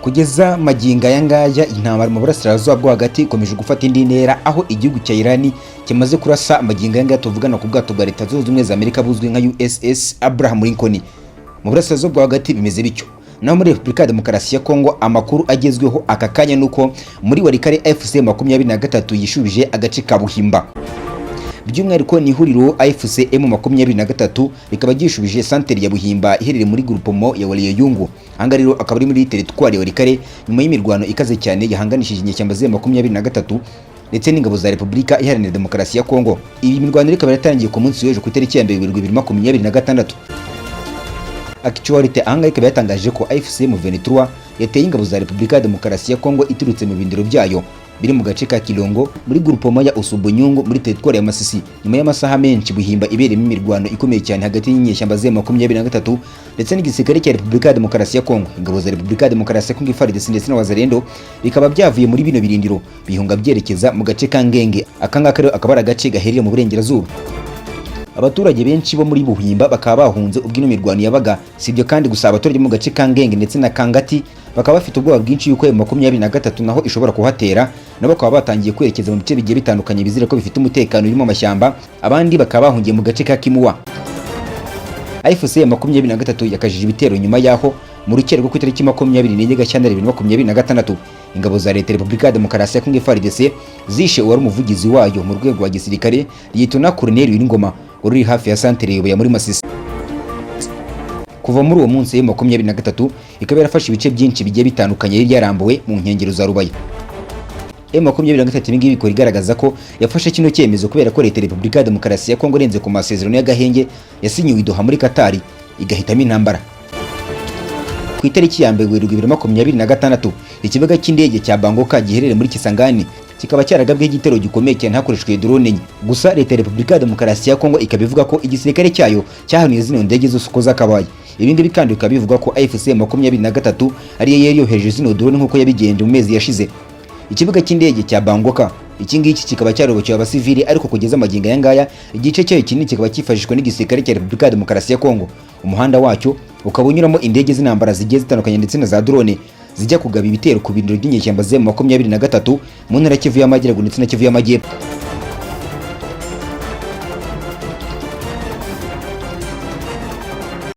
Kugeza maginga yangaya intambara mu burasirazuba bwo hagati ikomeje gufata indi ntera, aho igihugu cya Iran kimaze kurasa maginga yangaya tuvugana ku bwato bwa Leta Zunze Ubumwe za Amerika buzwi nka USS Abraham Lincoln. Mu burasirazuba bwo hagati bimeze bityo. Naho muri Repubulika ya Demokarasi ya Kongo amakuru agezweho aka kanya nuko muri Warikare FC 23 yishubije agace ka Buhimba. By'umwihariko ni ihuriro AFC M23 rikaba gishubije santere ya Buhimba iherereye muri grupomo ya Waliyungu. Anga rero akaba ari muri teritwari ya Warikare nyuma y'imirwano ikaze cyane yahanganishije inyeshyamba ze 23 ndetse n'ingabo za Repubulika Iharanira Demokarasi ya Kongo. Iyi mirwano ikaba yaratangiye ku munsi w'ejo ku itariki ya 2026. Actualite anga ikaba yatangaje ko AFC M23 yateye ingabo za Repubulika ya Demokarasi ya Kongo iturutse mu bindiro byayo biri mu gace ka Kilongo muri grupomo ya Usubunyungu muri teritwari ya Masisi. Nyuma y'amasaha menshi Buhimba iberemo imirwano ikomeye cyane hagati y'inyeshyamba ze 23 ndetse n'igisirikare cya Repubulika ya Demokarasi ya Kongo. Ingabo za Repubulika ya Demokarasi ya Kongo FARDC ndetse n'Abazalendo bikaba byavuye muri bino birindiro bihunga byerekeza mu gace ka Ngenge. Akangaka rero akaba ari agace gaherereye mu burengerazuba. Abaturage benshi bo muri Buhimba bakaba bahunze ubwino mirwano yabaga. Sibyo kandi gusa abaturage mu gace ka Ngenge ndetse na Kangati bakaba bafite ubwoba bwinshi yuko M23 naho ishobora kuhatera, nabo bakaba batangiye kwerekeza mu bice bigiye bitandukanye bizira ko bifite umutekano urimo amashyamba. Abandi bakaba bahungiye mu gace ka Kimuwa. AFC 23 yakajije ibitero nyuma yaho mu rukero rwo ku itariki 24 Gashyantare 2026 ingabo za Leta Repubulika ya Demokarasi ya Kongo FARDC zishe uwari umuvugizi wayo mu rwego rwa gisirikare Liyetona Colonel Wiringoma uri hafi ya santere ya muri Masisi. Kuva muri uwo munsi M23 ikaba yarafashe ibice byinshi bigiye bitandukanye yari yarambuwe mu nkengero za Rubaya. M23 ibingibi bikora igaragaza ko yafashe kino cyemezo kubera ko Leta Repubulika ya Demokarasi ya Kongo renze ku masezerano y'agahenge yasinyiwe i Doha muri Qatar igahitamo intambara. Ku itariki ya 2026 ikibuga cy'indege cya Bangoka giherereye muri Kisangani kikaba cyaragabweho igitero gikomeye cyane hakoreshejwe drone enye. Gusa Leta Repubulika ya Demokarasi ya Kongo ikabivuga ko igisirikare cyayo cyahanuye zino ndege zose uko zakabaye. Ibindi bikandi bikabivuga ko AFC 23 ari yari yohereje zino drone nkuko yabigenje mu mezi yashize. Ikibuga cy'indege cya Bangoka iki ngiki kikaba cyarobokiwe abasivili, ariko kugeza maginga yangaya igice cyayo kinini kikaba cyifashishwa n'igisirikare cya Repubulika ya Demokarasi ya Kongo. Umuhanda wacyo ukaba unyuramo indege z'intambara zigiye zitandukanye ndetse na za drone zijya kugaba ibitero ku bindiro by'inyeshyamba ze 23 mu ntara Kivu y'Amajyaruguru ndetse na Kivu y'Amajyepfo.